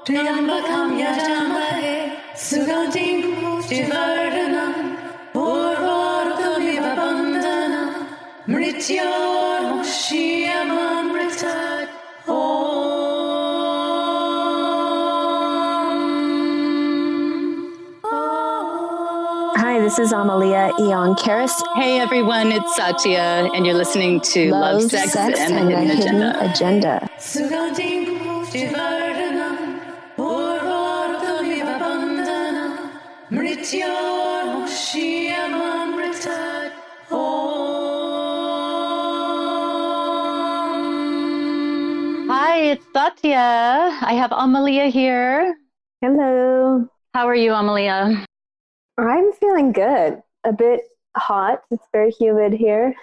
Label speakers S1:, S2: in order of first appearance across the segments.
S1: Triambakam yajamahe sugantim pushtivardhanam urvarukamiva bandhanam mrityurmukshyamamritat
S2: Hi, this is Amelía Eon Karis.
S3: Hey everyone, it's Satya, and you're listening to Love, Sex, and the Hidden Agenda. Hi, it's Satya. I have Amelía here.
S2: Hello.
S3: How are you, Amelía?
S2: I'm feeling good. A bit hot. It's very humid here.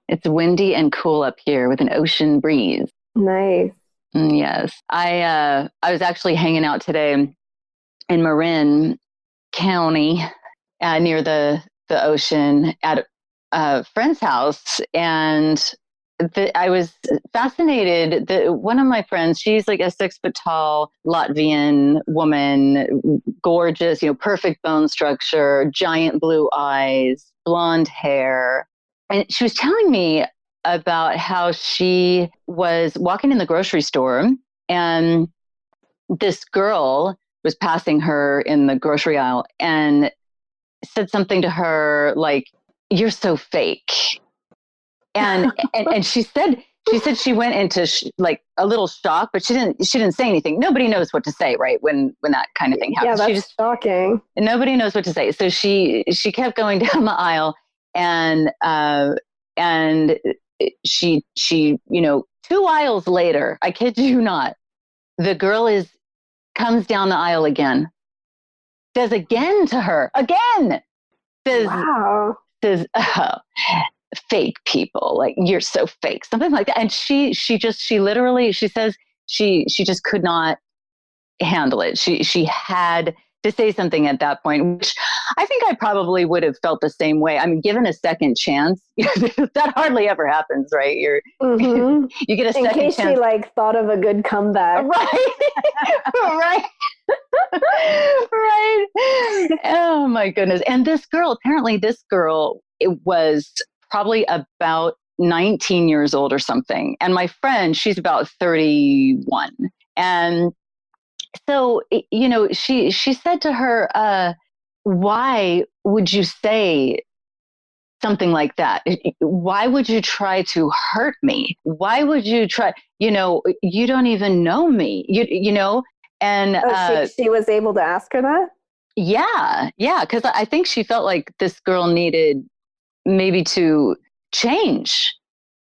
S3: It's windy and cool up here with an ocean breeze.
S2: Nice.
S3: Yes. I was actually hanging out today in Marin County near the ocean at a friend's house, and I was fascinated that one of my friends, she's like a 6 foot tall Latvian woman, gorgeous, perfect bone structure, giant blue eyes, blonde hair. And she was telling me about how she was walking in the grocery store and this girl was passing her in the grocery aisle and said something to her like, "You're so fake." And she said she went into like a little shock, but she didn't say anything. Nobody knows what to say, right? When that kind of thing happens.
S2: Yeah, that's shocking.
S3: Nobody knows what to say. So she kept going down the aisle, and she 2 aisles later, I kid you not, the girl comes down the aisle again, says again to her,
S2: Wow.
S3: says, fake people, like, "You're so fake," something like that. And she literally, she says she just could not handle it. She had to say something at that point, which I think I probably would have felt the same way. I mean, given a second chance, that hardly ever happens, right? You get a second chance. In case
S2: she thought of a good comeback.
S3: Right. Right. Right. Oh my goodness. And this girl, it was probably about 19 years old or something. And my friend, she's about 31. And so, she said to her, "Why would you say something like that? Why would you try to hurt me? Why would you try, you don't even know me, And
S2: she was able to ask her that?
S3: Yeah. Because I think she felt like this girl needed maybe to change,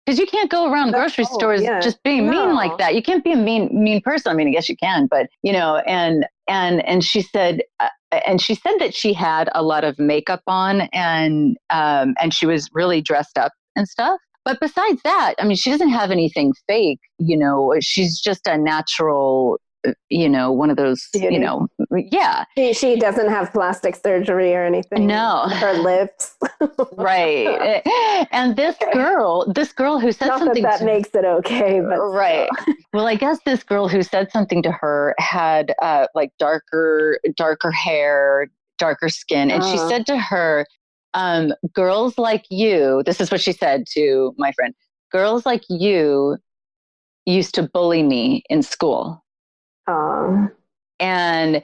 S3: because you can't go around grocery stores just being mean like that. You can't be a mean person. I mean, I guess you can, but and she said that she had a lot of makeup on and she was really dressed up and stuff. But besides that, I mean, she doesn't have anything fake. She's just a natural. One of those,
S2: beauty.
S3: Yeah.
S2: She doesn't have plastic surgery or anything.
S3: No.
S2: Her lips.
S3: Right. And this girl who said
S2: Not
S3: something.
S2: That makes it okay. But
S3: right. Well, I guess this girl who said something to her had like darker hair, darker skin. And she said to her, "Girls like you," this is what she said to my friend, "girls like you used to bully me in school." And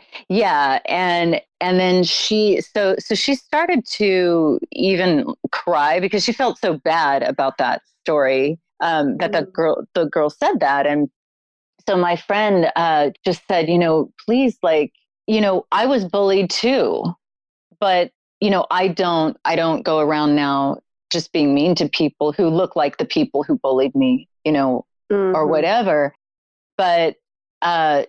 S3: then she started to even cry because she felt so bad about that story, that the girl said that. And so my friend just said, "Please, I was bullied too, but I don't go around now just being mean to people who look like the people who bullied me, or whatever." But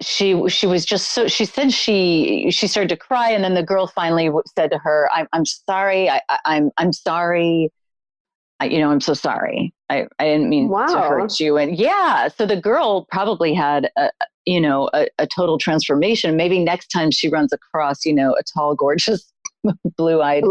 S3: she was just so, she said she started to cry, and then the girl finally said to her, I'm sorry. I'm sorry. I'm so sorry. I didn't mean to hurt you." And so the girl probably had a total transformation. Maybe next time she runs across, a tall, gorgeous, blue-eyed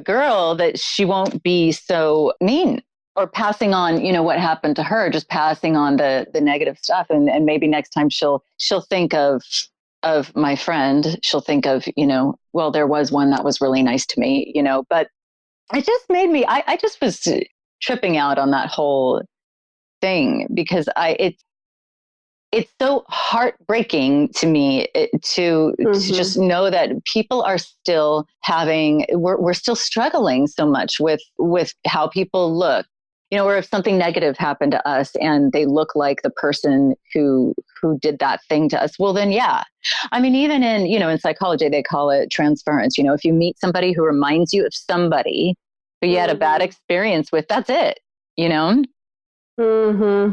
S3: girl, that she won't be so mean or passing on, what happened to her, just passing on the negative stuff. And maybe next time she'll think of my friend. She'll think of, well, there was one that was really nice to me, but it just made me, I just was tripping out on that whole thing because it's so heartbreaking to me to just know that people are still we're still struggling so much with how people look, or if something negative happened to us and they look like the person who did that thing to us. Well, then, yeah. I mean, even in psychology, they call it transference. If you meet somebody who reminds you of somebody who you had a bad experience with, that's it,
S2: Mm-hmm.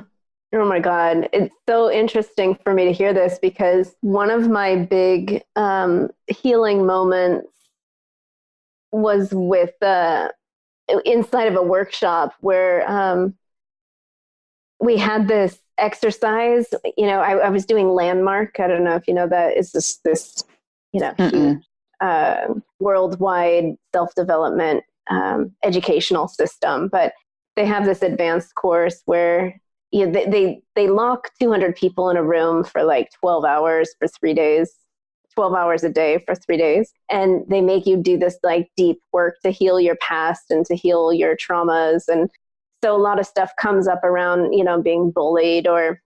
S2: Oh my God. It's so interesting for me to hear this because one of my big healing moments was with inside of a workshop where we had this exercise. I was doing Landmark. I don't know if you know that. It's this huge, worldwide self-development educational system. But they have this advanced course where they lock 200 people in a room for like 12 hours for 3 days, 12 hours a day for 3 days. And they make you do this like deep work to heal your past and to heal your traumas. And so a lot of stuff comes up around, being bullied or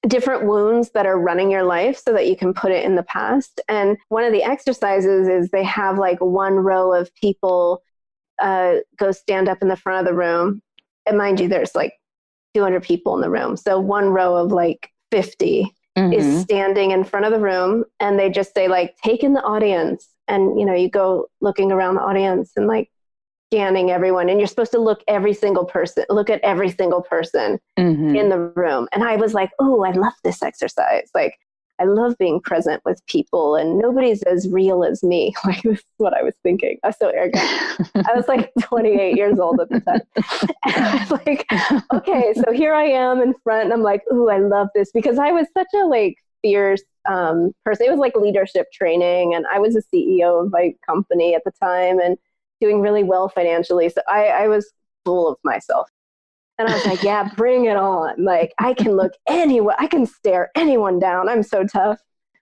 S2: different wounds that are running your life so that you can put it in the past. And one of the exercises is they have like one row of people go stand up in the front of the room. And mind you, there's like 200 people in the room. So one row of like 50 is standing in front of the room, and they just say like, take in the audience. And, you go looking around the audience and like scanning everyone. And you're supposed to look at every single person in the room. And I was like, oh, I love this exercise. Like, I love being present with people and nobody's as real as me. Like, this is what I was thinking. I was so arrogant. I was like 28 years old at the time. And I was like, okay, so here I am in front and I'm like, ooh, I love this because I was such a like fierce person. It was like leadership training and I was a CEO of my company at the time and doing really well financially. So I was full of myself. And I was like, yeah, bring it on. Like, I can look anyone, I can stare anyone down. I'm so tough.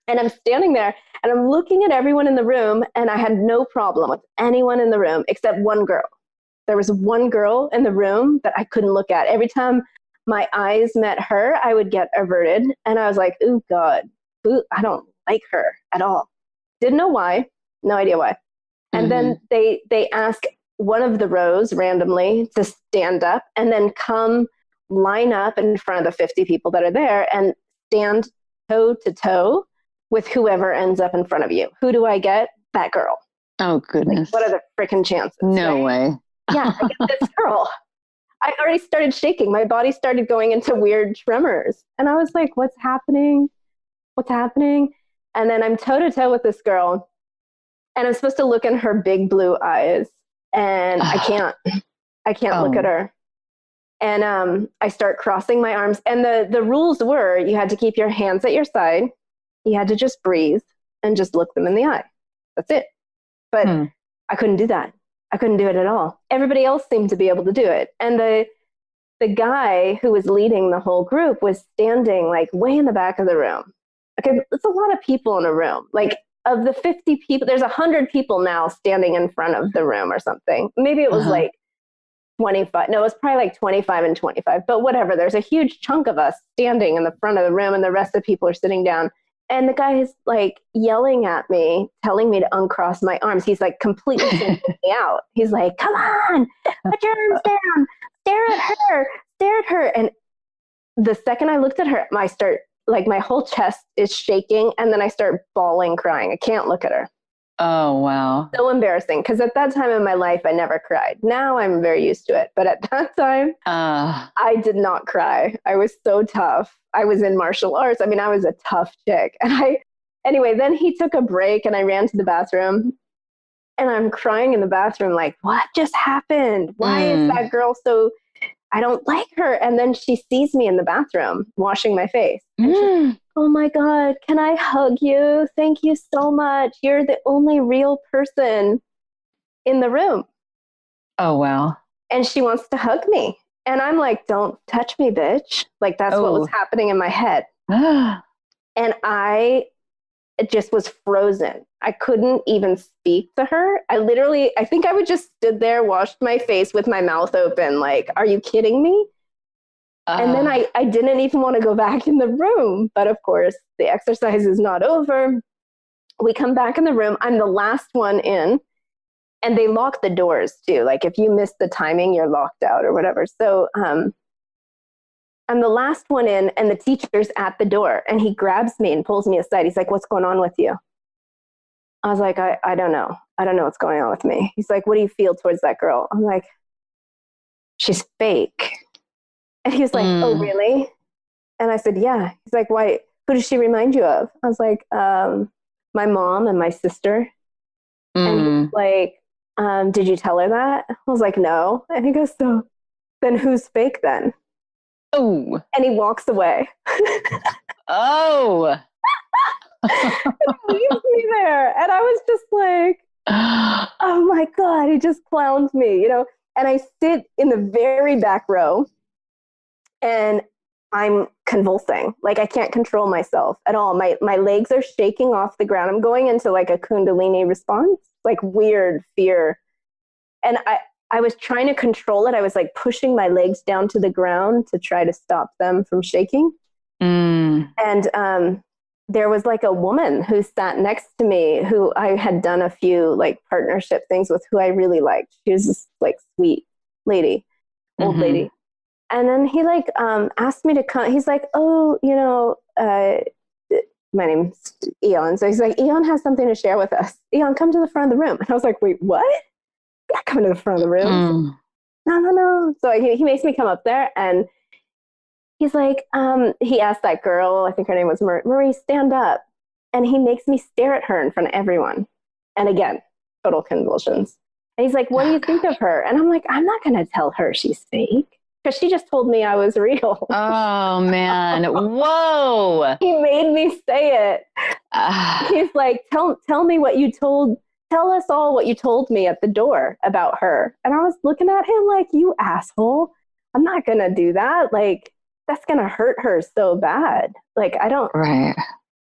S2: And I'm standing there and I'm looking at everyone in the room and I had no problem with anyone in the room except one girl. There was one girl in the room that I couldn't look at. Every time my eyes met her, I would get averted. And I was like, ooh, God, I don't like her at all. Didn't know why. No idea why. And then they ask one of the rows randomly to stand up and then come line up in front of the 50 people that are there and stand toe to toe with whoever ends up in front of you. Who do I get? That girl.
S3: Oh, goodness.
S2: Like, what are the freaking chances?
S3: No way.
S2: Yeah, I get this girl. I already started shaking. My body started going into weird tremors. And I was like, what's happening? What's happening? And then I'm toe to toe with this girl. And I'm supposed to look in her big blue eyes. And I can't look at her. And I start crossing my arms. And the rules were you had to keep your hands at your side. You had to just breathe and just look them in the eye. That's it. But I couldn't do that. I couldn't do it at all. Everybody else seemed to be able to do it. And the guy who was leading the whole group was standing like way in the back of the room. Okay, it's a lot of people in a room. Like, of the 50 people, there's 100 people now standing in front of the room or something. Maybe it was like 25. No, it was probably like 25 and 25. But whatever, there's a huge chunk of us standing in the front of the room and the rest of the people are sitting down. And the guy is like yelling at me, telling me to uncross my arms. He's like completely singling me out. He's like, come on, put your arms down, stare at her. And the second I looked at her, my whole chest is shaking, and then I start bawling, crying. I can't look at her.
S3: Oh, wow.
S2: So embarrassing, because at that time in my life, I never cried. Now I'm very used to it. But at that time, I did not cry. I was so tough. I was in martial arts. I mean, I was a tough chick. And anyway, then he took a break, and I ran to the bathroom. And I'm crying in the bathroom like, what just happened? Why is that girl so... I don't like her. And then she sees me in the bathroom washing my face. And she's like, oh my God, can I hug you? Thank you so much. You're the only real person in the room.
S3: Oh, wow.
S2: And she wants to hug me. And I'm like, don't touch me, bitch. Like, that's what was happening in my head. And I just was frozen. I couldn't even speak to her. I think I would just stood there, washed my face with my mouth open, like, are you kidding me? And then I didn't even want to go back in the room. But of course, the exercise is not over. We come back in the room. I'm the last one in. And they lock the doors too. Like if you miss the timing, you're locked out or whatever. So I'm the last one in and the teacher's at the door and he grabs me and pulls me aside. He's like, what's going on with you? I was like, I don't know. I don't know what's going on with me. He's like, what do you feel towards that girl? I'm like, she's fake. And he was like, oh, really? And I said, yeah. He's like, why? Who does she remind you of? I was like, my mom and my sister. And he's like, did you tell her that? I was like, no. And he goes, so then who's fake then?
S3: Oh.
S2: And he walks away.
S3: Oh.
S2: Leaves me there. And I was just like, oh my God, he just clowned me, you know? And I sit in the very back row and I'm convulsing. Like I can't control myself at all. My legs are shaking off the ground. I'm going into like a Kundalini response, like weird fear. And I was trying to control it. I was like pushing my legs down to the ground to try to stop them from shaking. And there was like a woman who sat next to me who I had done a few like partnership things with, who I really liked. She was this like sweet lady, old lady. And then he like asked me to come. He's like, oh, you know, my name's Eon. So he's like, Eon has something to share with us. Eon, come to the front of the room. And I was like, wait, what? I'm not coming to the front of the room. No. So he makes me come up there and he's like, he asked that girl, I think her name was Marie, stand up. And he makes me stare at her in front of everyone. And again, total convulsions. And he's like, what do you think of her? And I'm like, I'm not going to tell her she's fake. Because she just told me I was real.
S3: Oh, man. Whoa.
S2: He made me say it. He's like, tell me what you told. Tell us all what you told me at the door about her. And I was looking at him like, you asshole. I'm not going to do that. Like, that's going to hurt her so bad. Like, I don't.
S3: Right.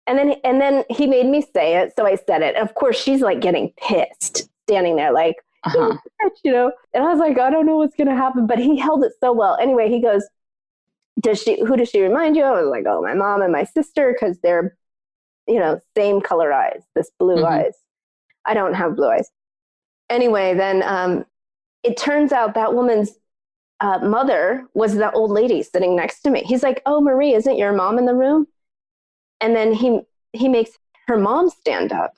S2: And then he made me say it. So I said it. And of course, she's like getting pissed, standing there like, you know, and I was like, I don't know what's going to happen, but he held it so well. Anyway, he goes, who does she remind you of? I was like, oh, my mom and my sister, because they're, you know, same color eyes, this blue eyes. I don't have blue eyes. Anyway, then it turns out that woman's mother was the old lady sitting next to me. He's like, oh, Marie, isn't your mom in the room? And then he makes her mom stand up.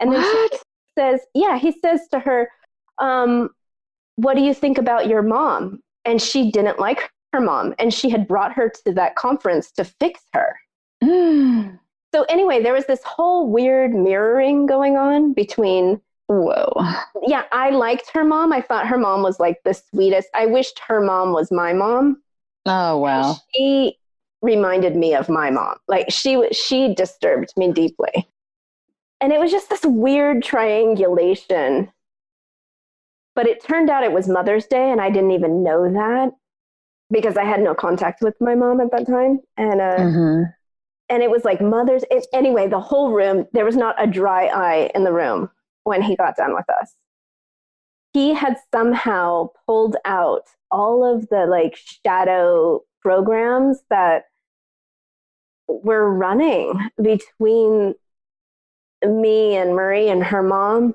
S2: And then she says, he says to her, what do you think about your mom? And she didn't like her mom. And she had brought her to that conference to fix her. So anyway, there was this whole weird mirroring going on between, yeah, I liked her mom. I thought her mom was like the sweetest. I wished her mom was my mom.
S3: Oh, wow.
S2: She reminded me of my mom. Like she disturbed me deeply. And it was just this weird triangulation. But it turned out it was Mother's Day, and I didn't even know that because I had no contact with my mom at that time. And it was like anyway, the whole room, there was not a dry eye in the room when he got done with us. He had somehow pulled out all of the like shadow programs that were running between me and Marie and her mom.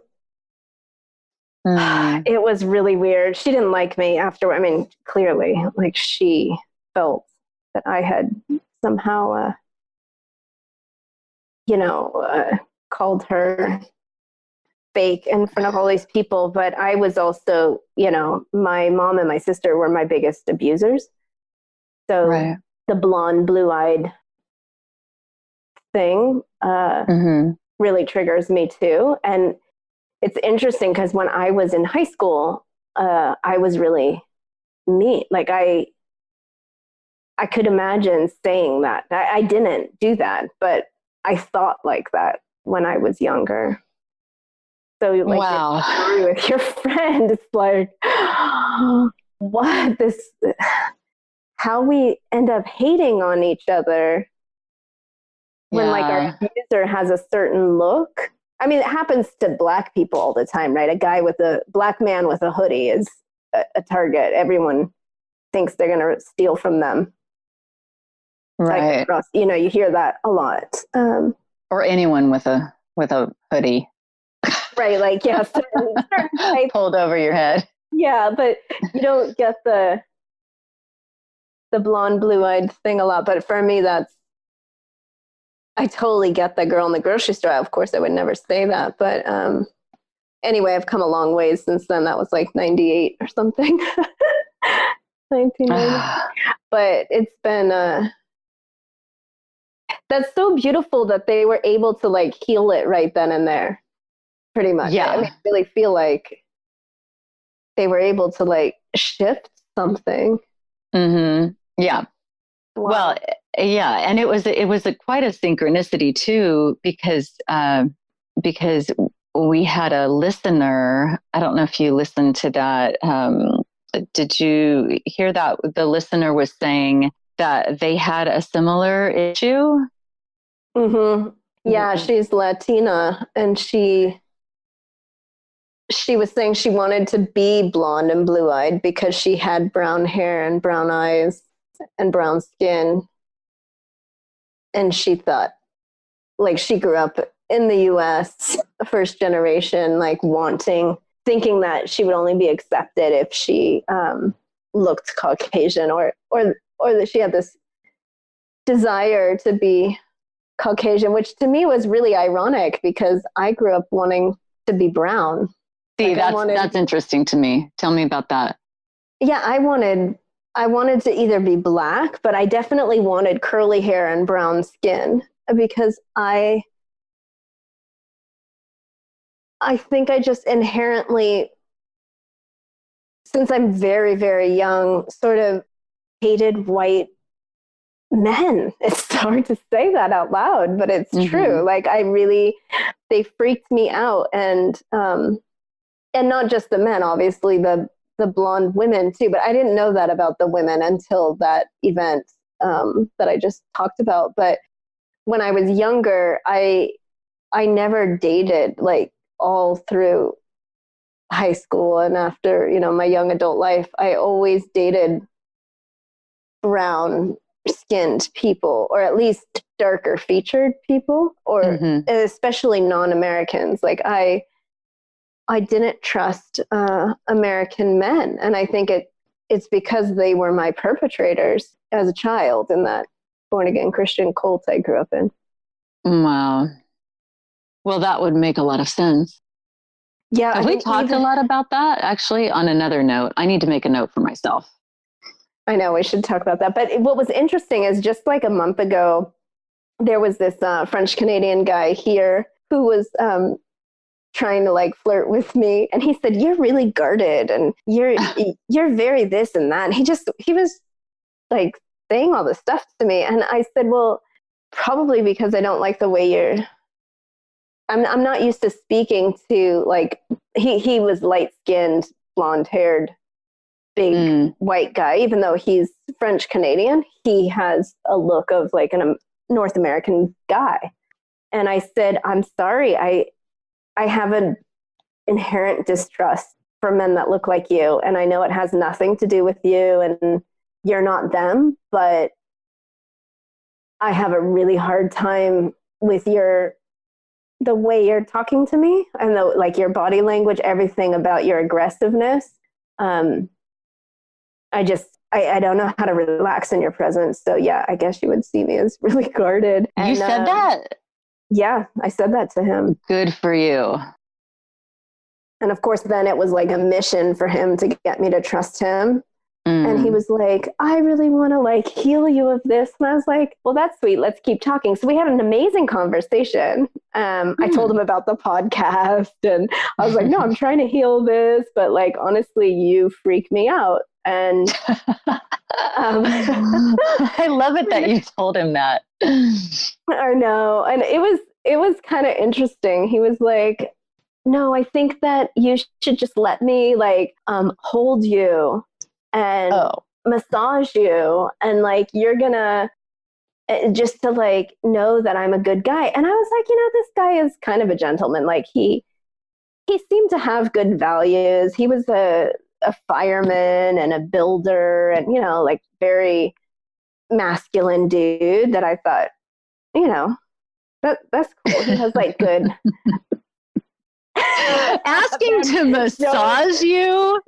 S2: It was really weird. She didn't like me after. I mean, clearly, like she felt that I had somehow, called her fake in front of all these people. But I was also, you know, my mom and my sister were my biggest abusers. So the blonde, blue-eyed thing really triggers me too. And it's interesting because when I was in high school, I was really mean. Like I could imagine saying that. I didn't do that, but I thought like that when I was younger. So like,
S3: wow.
S2: with your friend, it's like, what this, how we end up hating on each other when like our abuser has a certain look. I mean, it happens to Black people all the time, right? A black man with a hoodie is a target. Everyone thinks they're going to steal from them.
S3: Right.
S2: Like, you know, you hear that a lot.
S3: Or anyone with a hoodie.
S2: Right. Like, yeah, certain type.
S3: Pulled over your head.
S2: Yeah, but you don't get the blonde, blue-eyed thing a lot. But for me, I totally get the girl in the grocery store. Of course, I would never say that. But anyway, I've come a long ways since then. That was like 98 or something. 1990. But it's been, that's so beautiful that they were able to like heal it right then and there, pretty much.
S3: Yeah.
S2: I mean, I really feel like they were able to like shift something.
S3: Mm-hmm. Yeah.
S2: Wow.
S3: Well, yeah, and it was quite a synchronicity too, because we had a listener. I don't know if you listened to that. Did you hear that? The listener was saying that they had a similar issue.
S2: Mm-hmm. Yeah, she's Latina, and she was saying she wanted to be blonde and blue-eyed because she had brown hair and brown eyes and brown skin. And she thought, like, she grew up in the US, first generation, like thinking that she would only be accepted if she looked Caucasian, or that she had this desire to be Caucasian, which to me was really ironic because I grew up wanting to be brown.
S3: See, like that's interesting to me. Tell me about that.
S2: Yeah, I wanted to either be Black, but I definitely wanted curly hair and brown skin because I think I just inherently, since I'm very, very young, sort of hated white men. It's hard to say that out loud, but it's true. Like they freaked me out, and not just the men, obviously the blonde women too, but I didn't know that about the women until that event that I just talked about. But when I was younger, I never dated, like all through high school and after, you know, my young adult life. I always dated brown skinned people, or at least darker featured people, or especially non-Americans. Like I didn't trust American men. And I think it's because they were my perpetrators as a child in that born again Christian cult I grew up in.
S3: Wow. Well, that would make a lot of sense.
S2: Yeah.
S3: Have we talked a lot about that? Actually, on another note, I need to make a note for myself.
S2: I know we should talk about that. But what was interesting is just like a month ago, there was this French Canadian guy here who was trying to like flirt with me, and he said, "You're really guarded, and you're very this and that." And he was like saying all this stuff to me, and I said, "Well, probably because I don't like the way you're." I'm not used to speaking to, like, he was light skinned, blonde haired, big white guy. Even though he's French Canadian, he has a look of like a North American guy. And I said, "I'm sorry, I have an inherent distrust for men that look like you. And I know it has nothing to do with you and you're not them, but I have a really hard time with the way you're talking to me and like your body language, everything about your aggressiveness. I don't know how to relax in your presence. So yeah, I guess you would see me as really guarded."
S3: And, you said that?
S2: Yeah, I said that to him.
S3: Good for you.
S2: And of course, then it was like a mission for him to get me to trust him. And he was like, "I really want to like heal you of this." And I was like, "Well, that's sweet. Let's keep talking." So we had an amazing conversation. I told him about the podcast and I was like, "No, I'm trying to heal this. But like, honestly, you freak me out." And
S3: I love it that you told him that.
S2: I know. And it was kind of interesting. He was like, "No, I think that you should just let me like hold you and massage you, and like you're gonna just to like know that I'm a good guy. And I was like, this guy is kind of a gentleman. Like he seemed to have good values. He was a fireman and a builder, and like very masculine dude that I thought, that's cool. He has like good.
S3: Asking to massage you.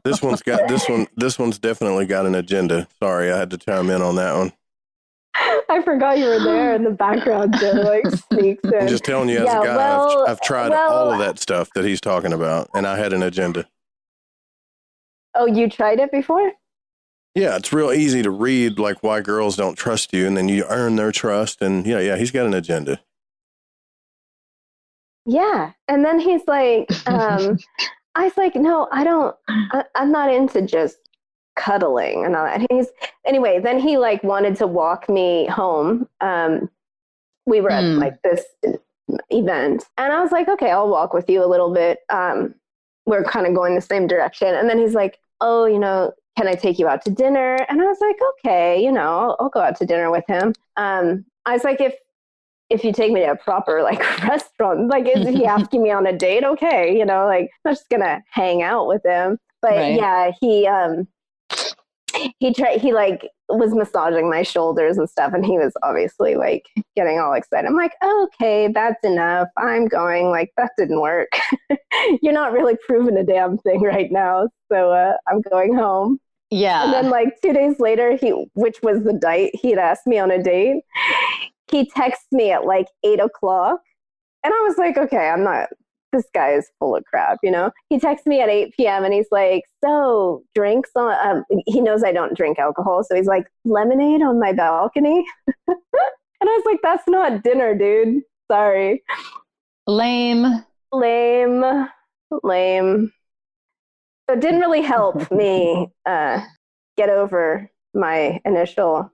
S4: This one's definitely got an agenda. Sorry, I had to chime in on that one.
S2: I forgot you were there in the background. Joe like sneaks in.
S4: I'm just telling you, as a guy, I've tried all of that stuff that he's talking about, and I had an agenda.
S2: Oh, you tried it before?
S4: Yeah, it's real easy to read like why girls don't trust you, and then you earn their trust, and yeah, he's got an agenda.
S2: Yeah, and then he's like, I was like, no, I'm not into just cuddling and all that. Anyway, then he like wanted to walk me home. We were at like this event, and I was like, okay, I'll walk with you a little bit. We're kind of going the same direction. And then he's like, oh, can I take you out to dinner? And I was like, okay, I'll go out to dinner with him. I was like, if you take me to a proper like restaurant, like is he asking me on a date? Okay, like I'm not just gonna hang out with him. But yeah, he like was massaging my shoulders and stuff, and he was obviously like getting all excited. I'm like, okay, that's enough. I'm going. Like that didn't work. You're not really proving a damn thing right now. So I'm going home.
S3: Yeah.
S2: And then like 2 days later, which was the date, he'd asked me on a date. He texted me at like 8:00, and I was like, okay, this guy is full of crap, He texted me at 8 p.m. and he's like, so drinks on, he knows I don't drink alcohol. So he's like, lemonade on my balcony. And I was like, that's not dinner, dude. Sorry.
S3: Lame.
S2: So it didn't really help me get over my initial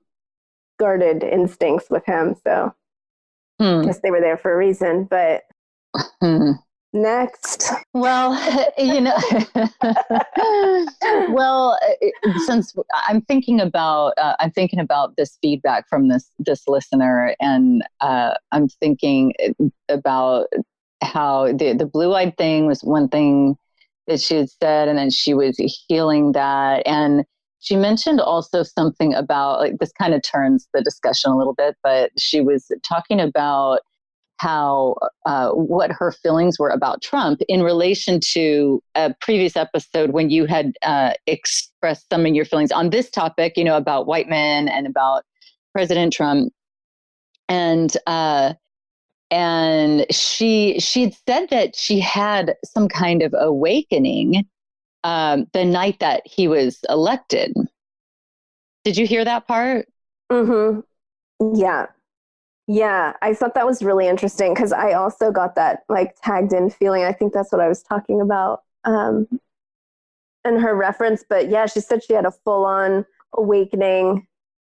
S2: guarded instincts with him. So I guess they were there for a reason, but next.
S3: Well, since I'm thinking about this feedback from this listener, and I'm thinking about how the blue-eyed thing was one thing that she had said, and then she was healing that, and she mentioned also something about, like, this kind of turns the discussion a little bit, but she was talking about how what her feelings were about Trump in relation to a previous episode when you had expressed some of your feelings on this topic, about white men and about President Trump. And she'd said that she had some kind of awakening the night that he was elected. Did you hear that part?
S2: Mm-hmm. Yeah. Yeah. I thought that was really interesting because I also got that like tagged in feeling. I think that's what I was talking about in her reference. But yeah, she said she had a full on awakening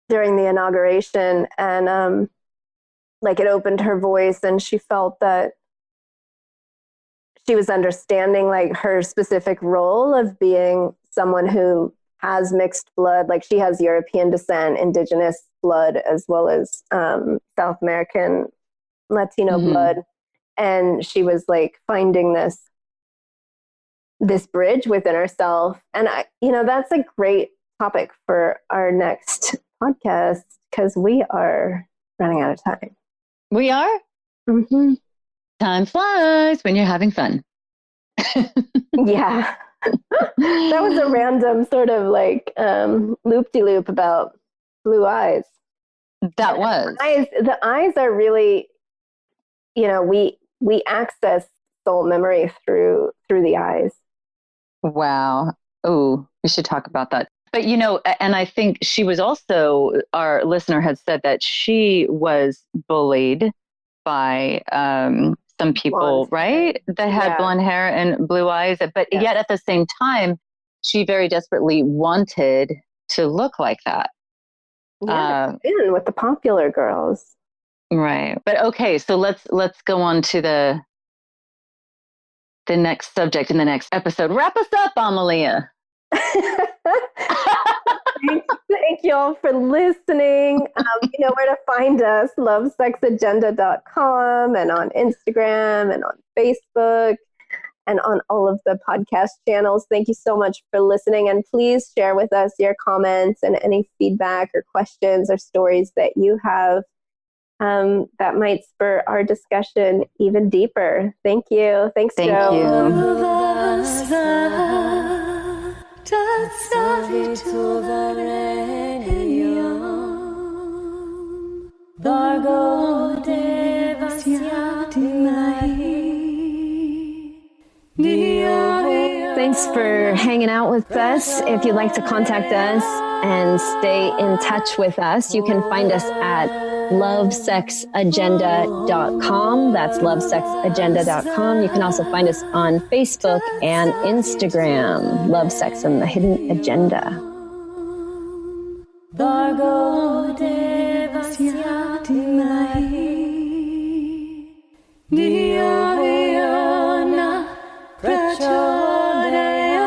S2: during the inauguration, and like it opened her voice, and she felt that she was understanding like her specific role of being someone who has mixed blood. Like she has European descent, indigenous blood, as well as South American Latino blood. And she was like finding this bridge within herself. And that's a great topic for our next podcast because we are running out of time.
S3: We are?
S2: Mm-hmm.
S3: Time flies when you're having fun.
S2: Yeah. That was a random sort of like loop-de-loop about blue eyes.
S3: That was.
S2: The eyes are really, we access soul memory through the eyes.
S3: Wow. Oh, we should talk about that. But, and I think she was also, our listener had said that she was bullied by some people, right? That had blonde hair and blue eyes. But yet at the same time, she very desperately wanted to look like that.
S2: Yeah, with the popular girls.
S3: Right. But okay, so let's go on to the next subject in the next episode. Wrap us up, Amelía.
S2: Thank you all for listening. You know where to find us, lovesexagenda.com, and on Instagram and on Facebook and on all of the podcast channels. Thank you so much for listening. And please share with us your comments and any feedback or questions or stories that you have that might spur our discussion even deeper. Thank you. Thanks,
S3: Thank
S2: Joe.
S5: Thanks for hanging out with us. If you'd like to contact us and stay in touch with us, you can find us at lovesexagenda.com. That's lovesexagenda.com. You can also find us on Facebook and Instagram, Love, Sex, and the Hidden Agenda.
S1: Prachodayat.